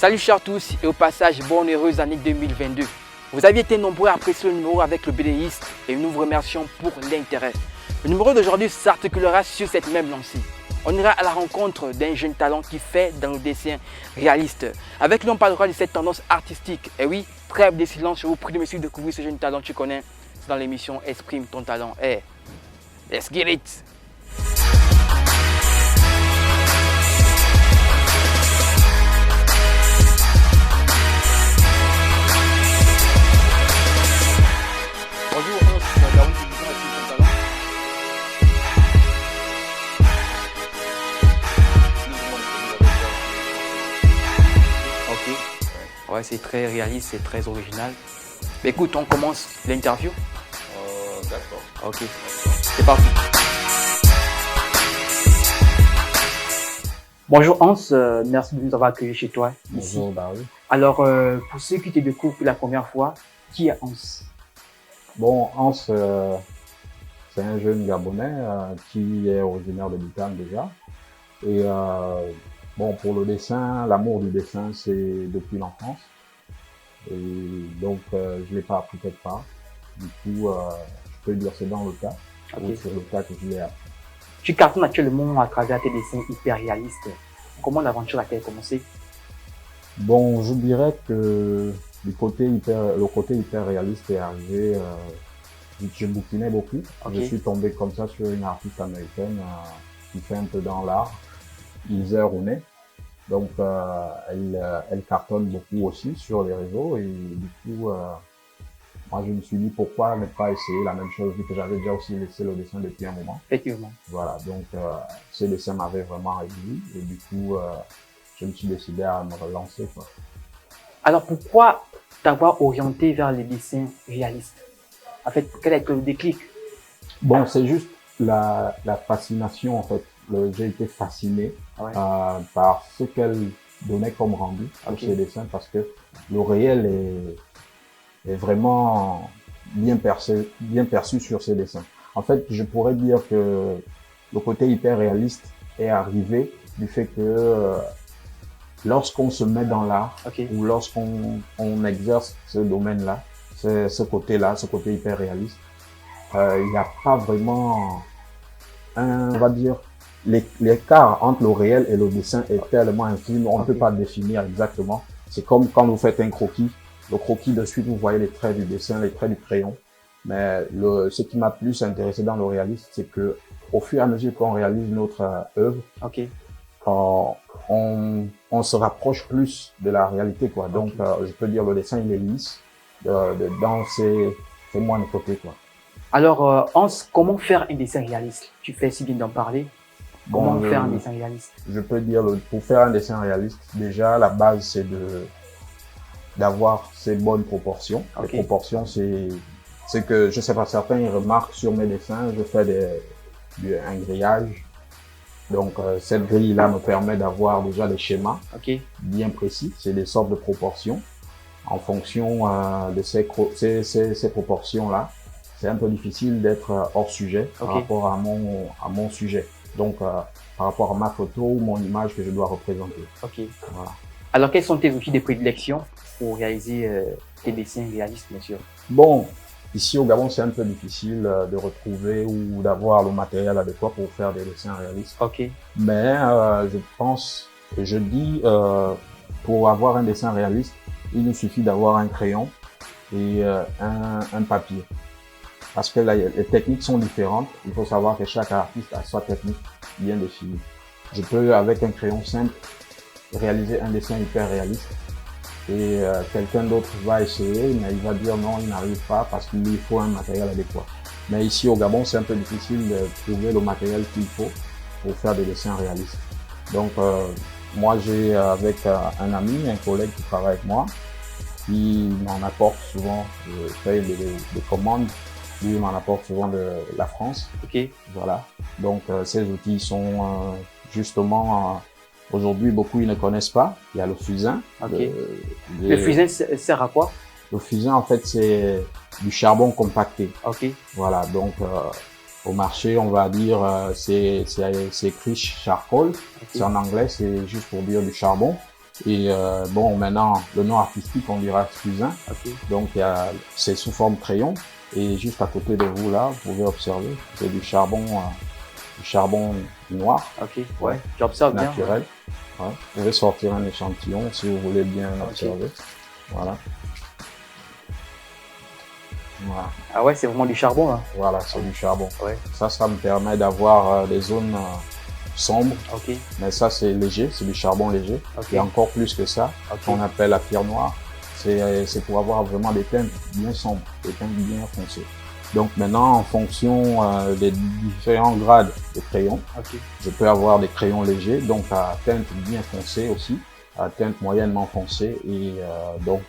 Salut chers tous et au passage, bonne heureuse année 2022. Vous aviez été nombreux à apprécier le numéro avec le BDiste et nous vous remercions pour l'intérêt. Le numéro d'aujourd'hui s'articulera sur cette même lancée. On ira à la rencontre d'un jeune talent qui fait dans le dessin réaliste. Avec lui, on parlera de cette tendance artistique. Et oui, trêve de silence, je vous prie de me suivre découvrir ce jeune talent que tu connais. C'est dans l'émission Exprime ton talent. Hey, let's get it! Bonjour, Daoud, Exprime ton talent. Ok, ouais, c'est très réaliste, c'est très original. Mais écoute, on commence l'interview. D'accord. Ok, c'est parti. Bonjour Hans, merci de nous avoir accueillis chez toi ici. Bonjour Barry. Alors, pour ceux qui te découvrent pour la première fois, qui est Hans? Bon, Hans, c'est un jeune Gabonais qui est originaire de Butane déjà. Et bon, pour le dessin, l'amour du dessin, c'est depuis l'enfance. Et donc, je l'ai pas appris quelque part. Du coup, je peux dire c'est dans le tas. Ok. C'est le tas que je l'ai appris. Tu cartonnes actuellement à travers tes dessins hyper réalistes. Comment l'aventure a-t-elle commencé? Bon, je dirais que le côté hyper réaliste est arrivé. Je bouquinais beaucoup. Ok. Je suis tombé comme ça sur une artiste américaine qui fait un peu dans l'art, Ilse Rooney. Donc, elle cartonne beaucoup aussi sur les réseaux et du coup, moi je me suis dit pourquoi ne pas essayer la même chose vu que j'avais déjà aussi laissé le dessin depuis un moment. Effectivement. Voilà, donc ce dessin m'avait vraiment réduit et du coup, je me suis décidé à me relancer, quoi. Alors, pourquoi t'avoir orienté vers les dessins réalistes? En fait, quel est le déclic? Bon, c'est juste la fascination en fait. J'ai été fasciné Ouais. par ce qu'elle donnait comme rendu sur Ok. ses dessins parce que le réel est vraiment bien perçu sur ses dessins. En fait, je pourrais dire que le côté hyper réaliste est arrivé du fait que lorsqu'on se met dans l'art Ok. ou lorsqu'on exerce ce domaine-là, ce côté-là, ce côté hyper réaliste, il n'y a pas vraiment on va dire, l'écart entre le réel et le dessin est tellement infime, on ne peut pas définir exactement. C'est comme quand vous faites un croquis. Le croquis, de suite, vous voyez les traits du dessin, les traits du crayon. Mais ce qui m'a plus intéressé dans le réalisme, c'est que au fur et à mesure qu'on réalise notre œuvre, Ok. on se rapproche plus de la réalité, quoi. Donc, je peux dire le dessin, il est lisse dans ses moindres côtés, quoi. Alors, Hans, comment faire un dessin réaliste? Tu fais si bien d'en parler. Comment Bon, faire un dessin réaliste? Je peux dire, pour faire un dessin réaliste, déjà, la base, c'est d'avoir ces bonnes proportions. Ok. Les proportions, c'est que, je sais pas, certains, ils remarquent sur mes dessins, je fais un grillage. Donc, cette grille-là me permet d'avoir déjà les schémas Ok. bien précis. C'est des sortes de proportions. En fonction de ces proportions-là, c'est un peu difficile d'être hors sujet par Ok. rapport à mon sujet. Donc, par rapport à ma photo ou mon image que je dois représenter. Ok. Voilà. Alors, quels sont tes outils de prédilection pour réaliser tes dessins réalistes, bien sûr? Bon, ici au Gabon, c'est un peu difficile de retrouver ou d'avoir le matériel adéquat pour faire des dessins réalistes. Ok. Mais je pense, et je dis, pour avoir un dessin réaliste, il nous suffit d'avoir un crayon et un papier. Parce que là, les techniques sont différentes. Il faut savoir que chaque artiste a sa technique bien définie. Je peux, avec un crayon simple, réaliser un dessin hyper réaliste. Et quelqu'un d'autre va essayer, mais il va dire non, il n'arrive pas parce qu'il lui faut un matériel adéquat. Mais ici au Gabon, c'est un peu difficile de trouver le matériel qu'il faut pour faire des dessins réalistes. Donc, moi, j'ai avec un ami, un collègue qui travaille avec moi, qui m'en apporte souvent, je fais des commandes. Lui, il m'en apporte souvent de la France. Ok. Voilà. Donc, ces outils sont justement, aujourd'hui, beaucoup ils ne connaissent pas. Il y a le fusain. Ok. Le fusain sert à quoi? Le fusain, en fait, c'est du charbon compacté. Ok. Voilà. Donc, au marché, on va dire, c'est écrit charcoal. Ok. C'est en anglais, c'est juste pour dire du charbon. Et bon, maintenant, le nom artistique, on dira fusain. Ok. Donc, c'est sous forme crayon. Et juste à côté de vous, là, vous pouvez observer, c'est du charbon noir. Ok. Ouais. J'observe bien. Naturel. Ouais. Vous pouvez sortir un échantillon si vous voulez bien observer. Voilà. Voilà. Ah ouais, c'est vraiment du charbon là. Voilà, c'est du charbon. Ouais. Ça me permet d'avoir des zones sombres. Ok. Mais ça, c'est léger, c'est du charbon léger. Ok. Et encore plus que ça, qu'on appelle la pierre noire, c'est pour avoir vraiment des teintes bien sombres, des teintes bien foncées. Donc maintenant, en fonction des différents grades de crayons, je peux avoir des crayons légers, donc à teinte bien foncée aussi, à teinte moyennement foncée. Et donc,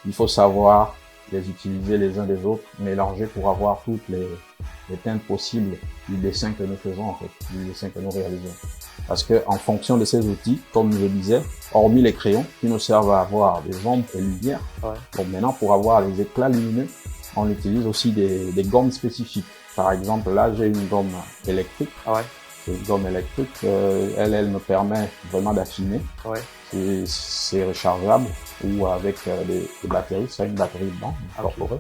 il faut savoir les utiliser les uns des autres, mélanger pour avoir toutes les teintes possibles du dessin que nous faisons, en fait, du dessin que nous réalisons. Parce que en fonction de ces outils, comme je le disais, hormis les crayons qui nous servent à avoir des ombres et lumières, donc maintenant pour avoir les éclats lumineux, on utilise aussi des gommes spécifiques. Par exemple, là, j'ai une gomme électrique. C'est une gomme électrique. Elle me permet vraiment d'affiner. C'est rechargeable ou avec des batteries. C'est une batterie dedans, incorporée.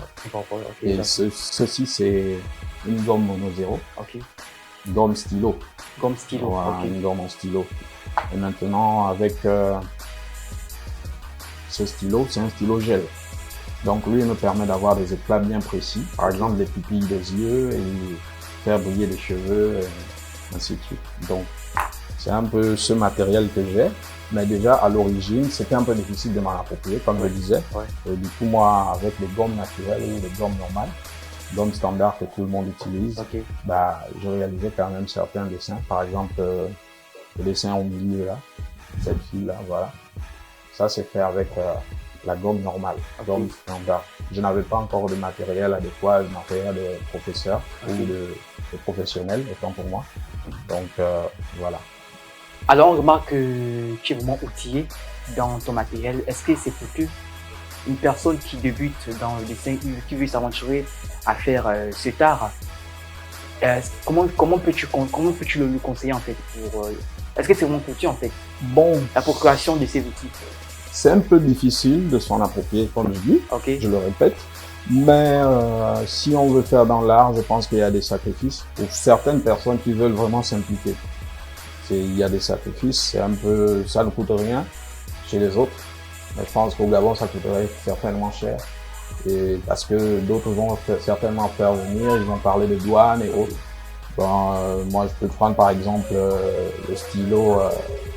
Et ceci, c'est une gomme mono zéro. Gomme stylo. Gomme stylo. Voilà, une gomme en stylo. Et maintenant, avec ce stylo, c'est un stylo gel. Donc lui, il me permet d'avoir des éclats bien précis. Par exemple, des pupilles des yeux et faire briller les cheveux, et ainsi de suite. Donc, c'est un peu ce matériel que j'ai. Mais déjà, à l'origine, c'était un peu difficile de m'en approprier, comme je le disais. Et du coup, moi, avec les gommes naturelles ou les gommes normales, gommes standards que tout le monde utilise, bah, je réalisais quand même certains dessins. Par exemple, le dessin au milieu là, cette fille-là, voilà. Ça, c'est fait avec la gomme normale, gomme standard. Je n'avais pas encore de matériel adéquat, de matériel de professeur ou de professionnel, autant pour moi. Donc, voilà. Alors, on remarque que tu es vraiment outillé dans ton matériel. Est-ce que c'est plutôt une personne qui débute dans le dessin, qui veut s'aventurer à faire cet art? Comment peux-tu le conseiller en fait pour, est-ce que c'est vraiment pour toi en fait? Bon, la procuration de ces outils. C'est un peu difficile de s'en approprier, comme je dis, je le répète. Mais si on veut faire dans l'art, je pense qu'il y a des sacrifices pour certaines personnes qui veulent vraiment s'impliquer. Il y a des sacrifices, c'est un peu, ça ne coûte rien chez les autres. Mais je pense qu'au Gabon, ça coûterait certainement cher. Et parce que d'autres vont certainement faire venir, ils vont parler de douane et autres. Bon, moi, je peux prendre par exemple le stylo,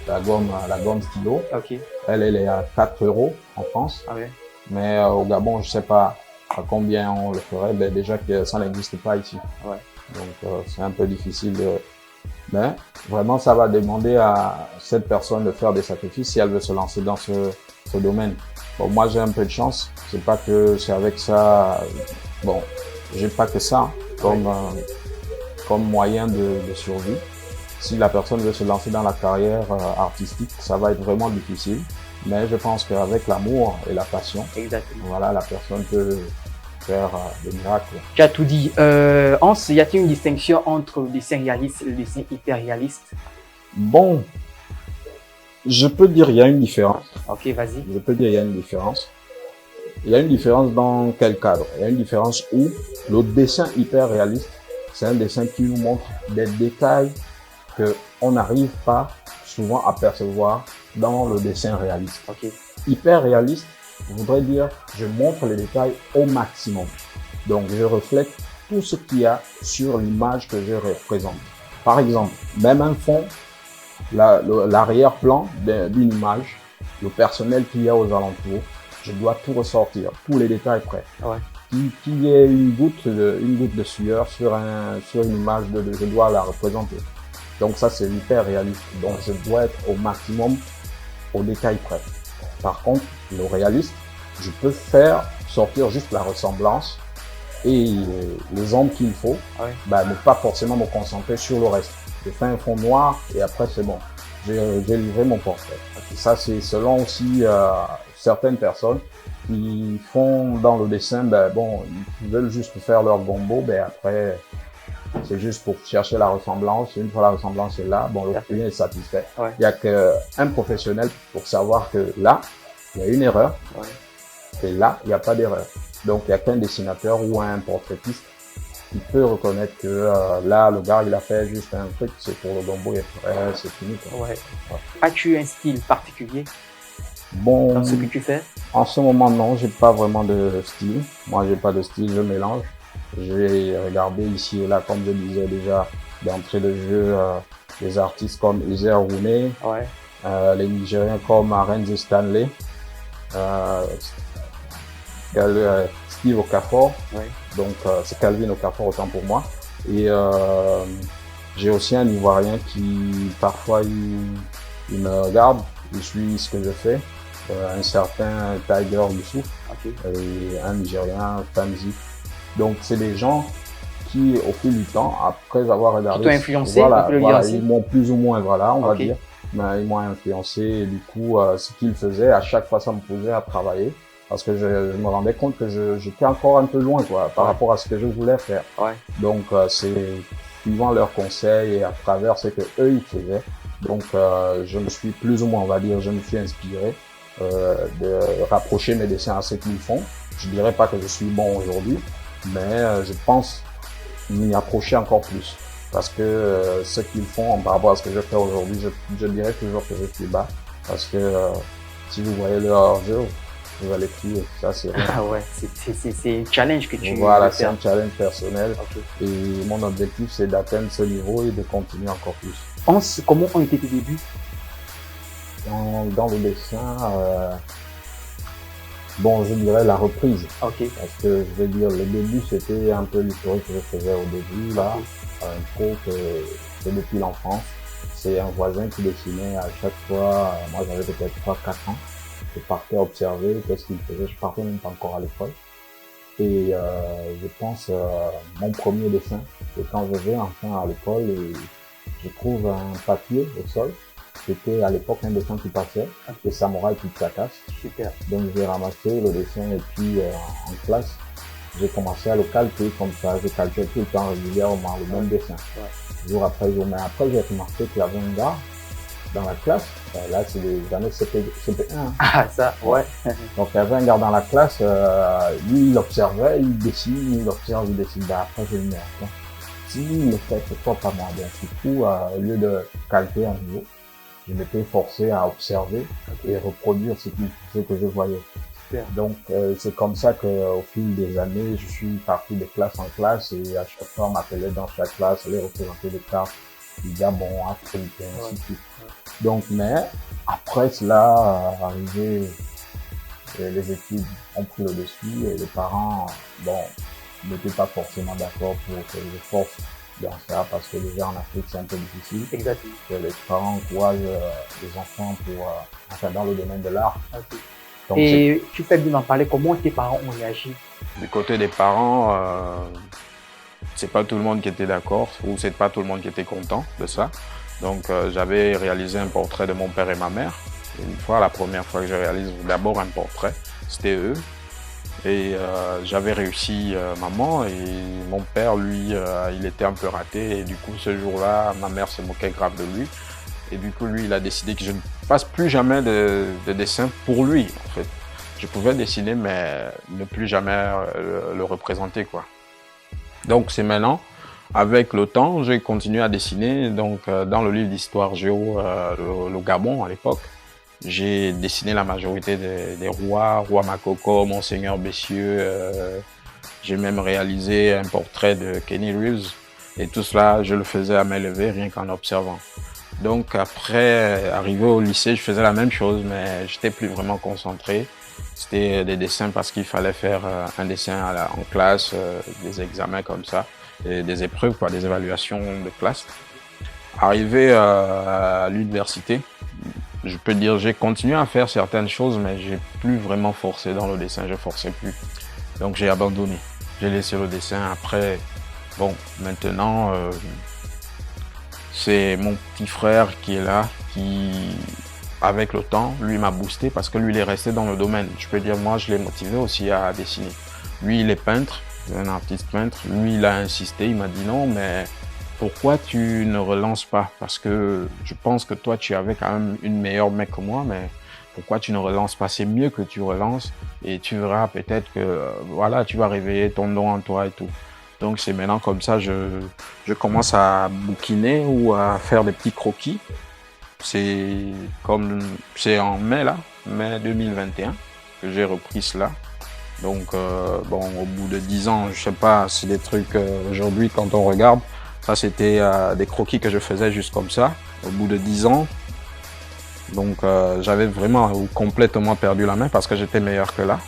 la gomme stylo. Elle est à 4 € en France. Mais au Gabon, je sais pas à combien on le ferait. Ben, déjà que ça n'existe pas ici. Donc, c'est un peu difficile. Mais vraiment, ça va demander à cette personne de faire des sacrifices si elle veut se lancer dans ce domaine. Bon, moi, j'ai un peu de chance. C'est pas que c'est avec ça. Bon, j'ai pas que ça comme moyen de survie. Si la personne veut se lancer dans la carrière artistique, ça va être vraiment difficile. Mais je pense qu'avec l'amour et la passion, voilà, la personne peut faire des miracles. Tu as tout dit. Hans, y a-t-il une distinction entre le dessin réaliste et le dessin hyper réaliste? Bon, je peux dire il y a une différence. Ok, vas-y. Je peux dire il y a une différence. Il y a une différence dans quel cadre? Il y a une différence où le dessin hyper réaliste, c'est un dessin qui nous montre des détails que on n'arrive pas souvent à percevoir dans le dessin réaliste. Hyper réaliste voudrait dire je montre les détails au maximum. Donc je reflète tout ce qu'il y a sur l'image que je représente. Par exemple, même un fond, l'arrière-plan d'une image, le personnel qu'il y a aux alentours, je dois tout ressortir, tous les détails prêts. Qu'il y ait une goutte de sueur sur une image, je dois la représenter. Donc ça, c'est hyper réaliste. Donc je dois être au maximum au détail près. Par contre, le réaliste, je peux faire sortir juste la ressemblance et les ombres qu'il faut, ne pas forcément me concentrer sur le reste. Je fais un fond noir et après c'est bon. J'ai livré mon portrait. Ça, c'est selon aussi certaines personnes qui font dans le dessin, ils veulent juste faire leur gombo, après C'est juste pour chercher la ressemblance. Une fois la ressemblance est là, bon, le client est satisfait. Ouais. Il n'y a qu'un professionnel pour savoir que là, il y a une erreur. Ouais. Et là, il n'y a pas d'erreur. Donc, il n'y a qu'un dessinateur ou un portraitiste qui peut reconnaître que là, le gars, il a fait juste un truc, c'est pour le gombo, et c'est fini, quoi. Ouais. As-tu un style particulier Bon, dans ce que tu fais? en ce moment, non, j'ai pas vraiment de style. Moi, j'ai pas de style, je mélange. J'ai regardé ici et là, comme je disais déjà, d'entrée de jeu, des artistes comme Ezer Rooney, Ouais. les Nigériens comme Arenze Stanley, Steve Okafor, Ouais. donc c'est Calvin Okafor autant pour moi. Et j'ai aussi un Ivoirien qui parfois il me regarde, il suit ce que je fais, un certain Tiger Youssouf, Ok. et un Nigérien Famzi. Donc c'est des gens qui au fil du temps, après avoir regardé, Qui t'ont influencé, voilà, on peut le dire voilà, ainsi. ils m'ont plus ou moins, voilà, on va Ok. dire, mais ils m'ont influencé et du coup ce qu'ils faisaient, à chaque fois ça me poussait à travailler. Parce que je me rendais compte que j'étais encore un peu loin, quoi, par Ouais. rapport à ce que je voulais faire. Ouais. Donc, c'est suivant leurs conseils et à travers ce que eux ils faisaient. Donc, je me suis plus ou moins, on va dire, je me suis inspiré de rapprocher mes dessins à ce qu'ils font. Je dirais pas que je suis bon aujourd'hui, mais je pense m'y approcher encore plus. Parce que ce qu'ils font par rapport à ce que je fais aujourd'hui, je dirais toujours que je suis bas. Parce que si vous voyez leur jeu, vous allez prier, ça c'est rien. Ah ouais, c'est un challenge que tu Voilà, veux c'est faire. un challenge personnel. Ok. Et mon objectif, c'est d'atteindre ce niveau et de continuer encore plus. Comment ont été tes débuts? Dans le dessin, bon, je dirais la reprise. Ok. Parce que je vais dire, le début, c'était un peu l'historique que je faisais au début. Là, un pro que c'est depuis l'enfance. C'est un voisin qui dessinait à chaque fois. Moi, j'avais peut-être 3-4 ans. Je partais observer qu'est-ce qu'il faisait. Je partais même pas encore à l'école. Et je pense mon premier dessin, c'est quand je vais enfin à l'école et je trouve un papier au sol. C'était à l'époque un dessin qui passait, le samouraï qui casse. Super. Donc j'ai ramassé le dessin et puis en classe, j'ai commencé à le calquer comme ça. Je calquais tout le temps régulièrement le même dessin, jour après jour. Mais après j'ai remarqué qu'il y avait un gars dans la classe, là c'est des années CP1. Ah ça, ouais. Donc il y avait un gars dans la classe, lui il observait, il dessine, il observe, il dessine. Ben, après je lui dis, attends, s'il le fait, pourquoi pas moi? Donc du coup, au lieu de calquer à nouveau, je m'étais forcé à observer et reproduire ce que je voyais. Super. Donc c'est comme ça qu'au fil des années, je suis parti de classe en classe et à chaque fois on m'appelait dans chaque classe, les représenter des cartes du Gabon, Afrique, et ainsi de suite. Donc, mais après cela, arrivé, les études ont pris le dessus et les parents, bon, n'étaient pas forcément d'accord pour que je force dans ça parce que déjà en Afrique c'est un peu difficile. Exactement. Que les parents encouragent les enfants pour, enfin dans le domaine de l'art. Okay. Donc, et tu peux bien m'en parler, comment tes parents ont réagi? Du côté des parents, c'est pas tout le monde qui était d'accord ou c'est pas tout le monde qui était content de ça. Donc j'avais réalisé un portrait de mon père et ma mère. Et une fois, la première fois que je réalise d'abord un portrait, c'était eux. Et j'avais réussi maman et mon père, lui, il était un peu raté. Et du coup, ce jour-là, ma mère se moquait grave de lui. Et du coup, lui, il a décidé que je ne fasse plus jamais de dessin pour lui, en fait. Je pouvais dessiner, mais ne plus jamais le représenter, quoi. Donc, c'est maintenant. Avec le temps, j'ai continué à dessiner. Donc, dans le livre d'histoire géo, le Gabon à l'époque, j'ai dessiné la majorité des rois, roi Makoko, Monseigneur Bessieux. J'ai même réalisé un portrait de Kenny Reeves. Et tout cela, je le faisais à main levée, rien qu'en observant. Donc, après, arrivé au lycée, je faisais la même chose, mais j'étais plus vraiment concentré. C'était des dessins parce qu'il fallait faire un dessin en classe, des examens comme ça. Et des épreuves, quoi, des évaluations de classe. Arrivé à l'université, je peux dire j'ai continué à faire certaines choses, mais j'ai plus vraiment forcé dans le dessin, je forçais plus. Donc j'ai abandonné, j'ai laissé le dessin. Après, bon, maintenant, c'est mon petit frère qui est là, qui, avec le temps, lui m'a boosté parce que lui, il est resté dans le domaine. Je peux dire, moi, je l'ai motivé aussi à dessiner. Lui, il est peintre. c'est un artiste peintre. Lui, il a insisté, il m'a dit non, mais pourquoi tu ne relances pas? Parce que je pense que toi, tu avais quand même une meilleure mec que moi, mais pourquoi tu ne relances pas? C'est mieux que tu relances et tu verras peut-être que voilà, tu vas réveiller ton don en toi et tout. Donc c'est maintenant comme ça, je commence à bouquiner ou à faire des petits croquis. C'est en mai 2021 que j'ai repris cela. Donc bon, au bout de 10 ans, je sais pas, c'est des trucs aujourd'hui quand on regarde. Ça c'était des croquis que je faisais juste comme ça. Au bout de 10 ans, donc j'avais vraiment complètement perdu la main parce que j'étais meilleur que là.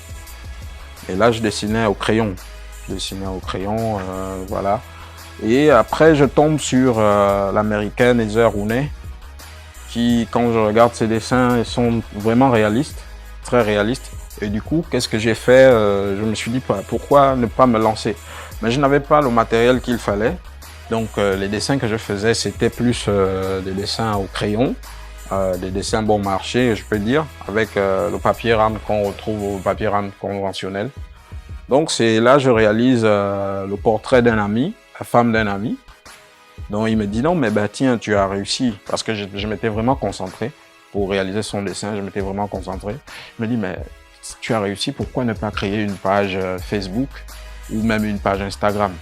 Et là, je dessinais au crayon. Voilà. Et après, je tombe sur l'américaine Heather Rooney, qui, quand je regarde ses dessins, ils sont vraiment réalistes, très réalistes. Et du coup, qu'est-ce que j'ai fait? Je me suis dit, pourquoi ne pas me lancer? Mais je n'avais pas le matériel qu'il fallait. Donc, les dessins que je faisais, c'était plus des dessins au crayon, des dessins bon marché, je peux dire, avec le papier rame qu'on retrouve au papier rame conventionnel. Donc, c'est là je réalise le portrait d'un ami, la femme d'un ami. Donc, il me dit non, mais bah, tiens, tu as réussi. Parce que je m'étais vraiment concentré pour réaliser son dessin, je m'étais vraiment concentré. Il me dit, mais tu as réussi, pourquoi ne pas créer une page Facebook ou même une page Instagram?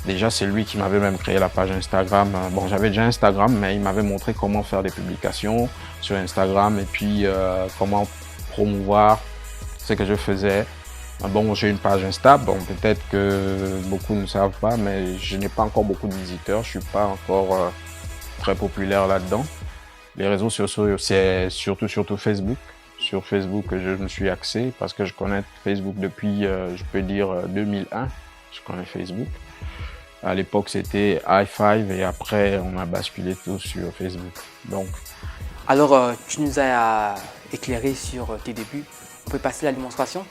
Déjà, c'est lui qui m'avait même créé la page Instagram. Bon, j'avais déjà Instagram, mais il m'avait montré comment faire des publications sur Instagram et puis comment promouvoir ce que je faisais. Bon, j'ai une page Insta, bon, peut-être que beaucoup ne savent pas, mais je n'ai pas encore beaucoup de visiteurs, je suis pas encore très populaire là-dedans. Les réseaux sociaux, c'est surtout Facebook. Sur Facebook, je me suis axé parce que je connais Facebook depuis, je peux dire, 2001. Je connais Facebook. À l'époque, c'était i5 et après, on a basculé tout sur Facebook. Donc. Alors, tu nous as éclairé sur tes débuts. On peut passer à la démonstration?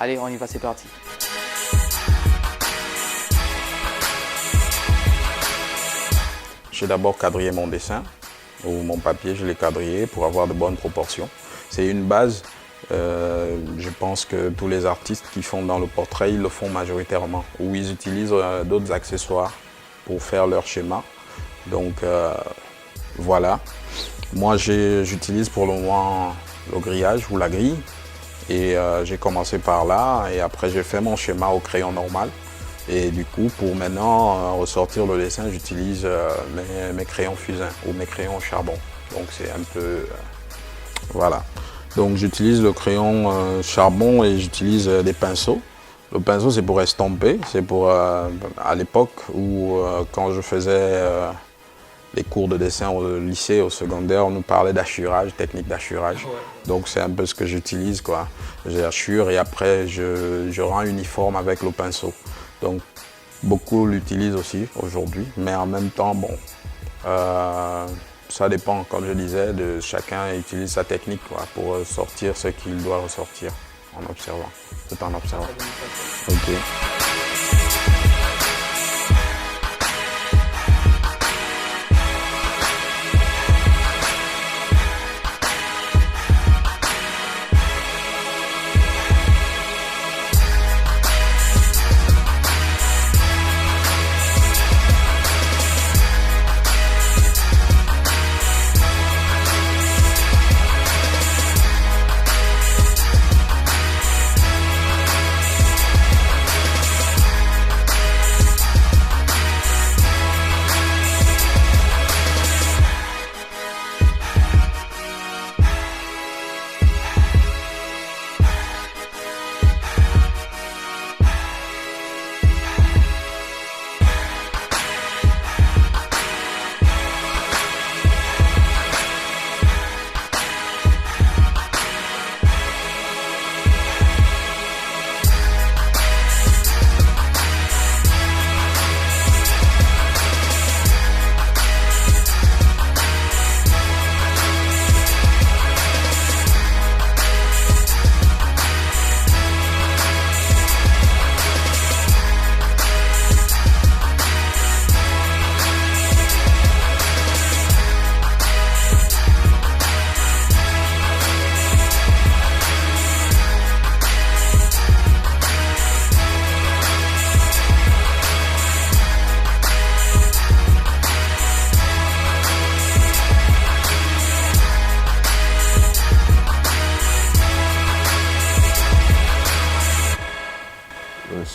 Allez, on y va, c'est parti. J'ai d'abord quadrillé mon dessin, ou mon papier, je l'ai quadrillé pour avoir de bonnes proportions. C'est une base, je pense que tous les artistes qui font dans le portrait, ils le font majoritairement, ou ils utilisent d'autres accessoires pour faire leur schéma. Donc voilà, moi j'utilise pour le moment le grillage ou la grille. Et j'ai commencé par là et après j'ai fait mon schéma au crayon normal. Et du coup, pour maintenant ressortir le dessin, j'utilise mes crayons fusains ou mes crayons au charbon. Donc c'est un peu... voilà. Donc j'utilise le crayon charbon et j'utilise des pinceaux. Le pinceau, c'est pour estomper. C'est pour... à l'époque où quand je faisais les cours de dessin au lycée, au secondaire, on nous parlait d'hachurage, technique d'hachurage. Ouais. Donc c'est un peu ce que j'utilise, quoi. J'hachure et après je rends uniforme avec le pinceau. Donc beaucoup l'utilisent aussi aujourd'hui, mais en même temps, bon, ça dépend, comme je disais, de chacun utilise sa technique, quoi, pour sortir ce qu'il doit ressortir en observant, tout en observant. Ok.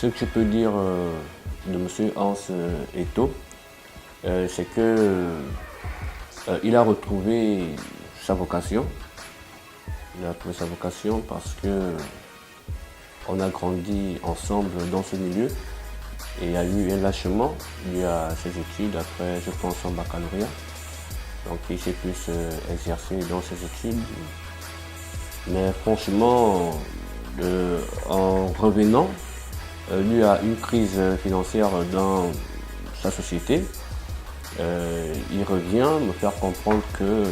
ce que je peux dire de M. Hans Eto'o, c'est que il a retrouvé sa vocation. Il a trouvé sa vocation parce que on a grandi ensemble dans ce milieu et il y a eu un lâchement lié à ses études après, je pense, son baccalauréat. Donc il s'est plus exercé dans ses études. Mais franchement, en revenant, lui a une crise financière dans sa société. Il revient me faire comprendre que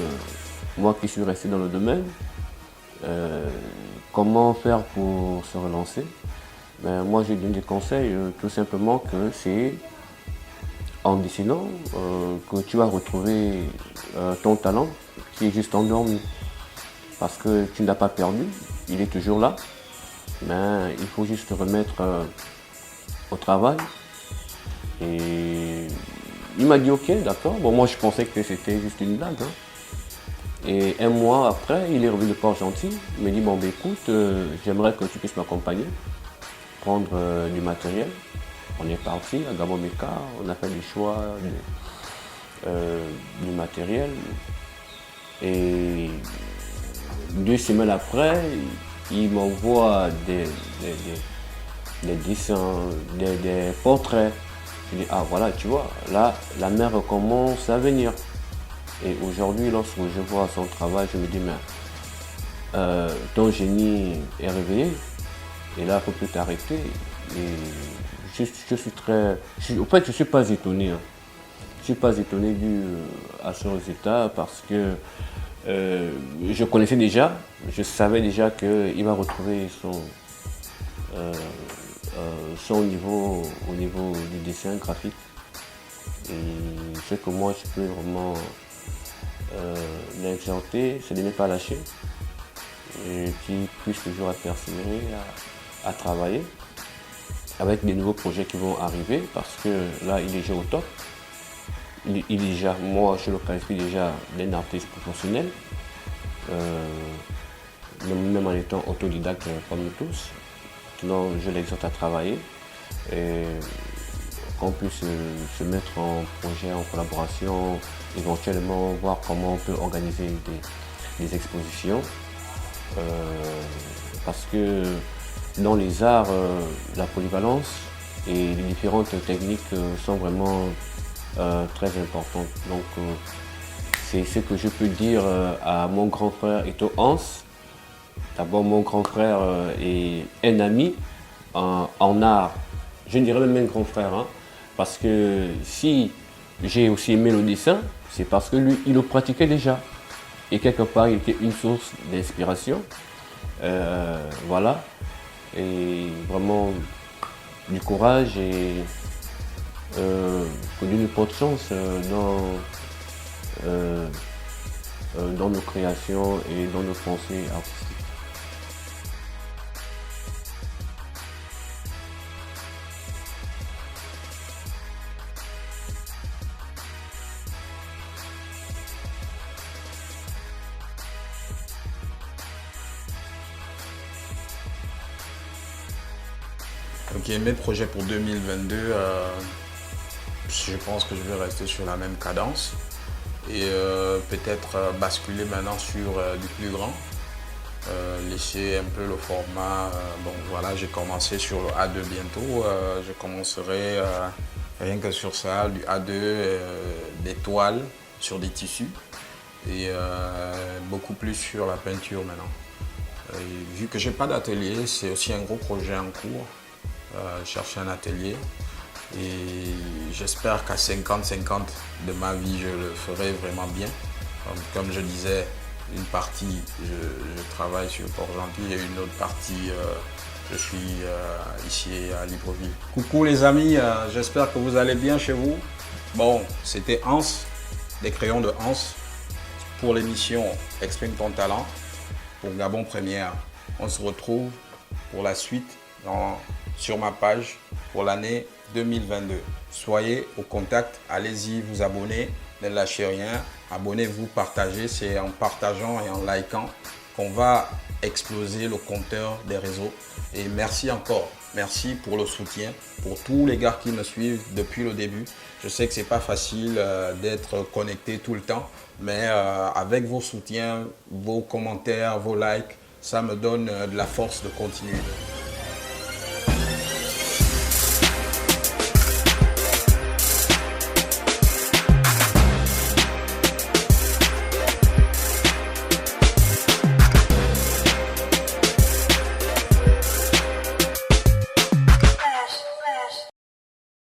moi qui suis resté dans le domaine, comment faire pour se relancer? Ben, moi, je donne des conseils, tout simplement que c'est en dessinant que tu vas retrouver ton talent qui est juste endormi. Parce que tu ne l'as pas perdu, il est toujours là. Mais il faut juste te remettre au travail. Et il m'a dit ok, d'accord. Bon, moi, je pensais que c'était juste une blague. Hein. Et un mois après, il est revenu de Port-Gentil. Il m'a dit, bon, ben, écoute, j'aimerais que tu puisses m'accompagner, prendre du matériel. On est parti à Gabon Meka, on a fait le choix du matériel. Et 2 semaines après, il m'envoie des dessins, des portraits. Je dis, ah voilà, tu vois, là, la mer commence à venir. Et aujourd'hui, lorsque je vois son travail, je me dis, mais ton génie est réveillé. Et là, il ne faut plus t'arrêter. Et je suis très... En fait, je ne suis pas étonné. Hein. Je ne suis pas étonné dû à ce résultat parce que je connaissais déjà, je savais déjà qu'il va retrouver son niveau au niveau du dessin graphique. Et ce que moi, je peux vraiment l'exhorter, c'est de ne pas lâcher. Et qu'il puisse toujours persévérer à travailler avec des nouveaux projets qui vont arriver parce que là il est déjà au top. Il est déjà, moi je le qualifie déjà d'un artiste professionnel, même en étant autodidacte comme nous tous. Donc je l'exhorte à travailler et qu'on puisse se mettre en projet, en collaboration, éventuellement voir comment on peut organiser des expositions. Parce que dans les arts, la polyvalence et les différentes techniques sont vraiment très importantes. Donc c'est ce que je peux dire à mon grand frère Eto'o Hans. D'abord, mon grand frère est un ami en art. Je ne dirais même un grand frère, hein, parce que si j'ai aussi aimé le dessin, c'est parce que lui, il le pratiquait déjà. Et quelque part, il était une source d'inspiration. Voilà. Et vraiment du courage et que Dieu nous porte chance dans nos créations et dans nos pensées artistiques. Ok, mes projets pour 2022, je pense que je vais rester sur la même cadence et peut-être basculer maintenant sur du plus grand, laisser un peu le format. Bon voilà, j'ai commencé sur le A2 bientôt, je commencerai rien que sur ça, du A2, des toiles sur des tissus et beaucoup plus sur la peinture maintenant. Et vu que j'ai pas d'atelier, c'est aussi un gros projet en cours. Chercher un atelier et j'espère qu'à 50-50 de ma vie je le ferai vraiment bien. Comme je disais, une partie je travaille sur Port-Gentil et une autre partie je suis ici à Libreville. Coucou les amis, j'espère que vous allez bien chez vous. Bon, c'était Hans, des crayons de Hans pour l'émission Exprime ton talent pour Gabon Première. On se retrouve pour la suite sur ma page pour l'année 2022. Soyez au contact, allez-y vous abonner, ne lâchez rien, abonnez-vous, partagez, c'est en partageant et en likant qu'on va exploser le compteur des réseaux. Et merci encore. Merci pour le soutien, pour tous les gars qui me suivent depuis le début. Je sais que c'est pas facile d'être connecté tout le temps, mais avec vos soutiens, vos commentaires, vos likes, ça me donne de la force de continuer.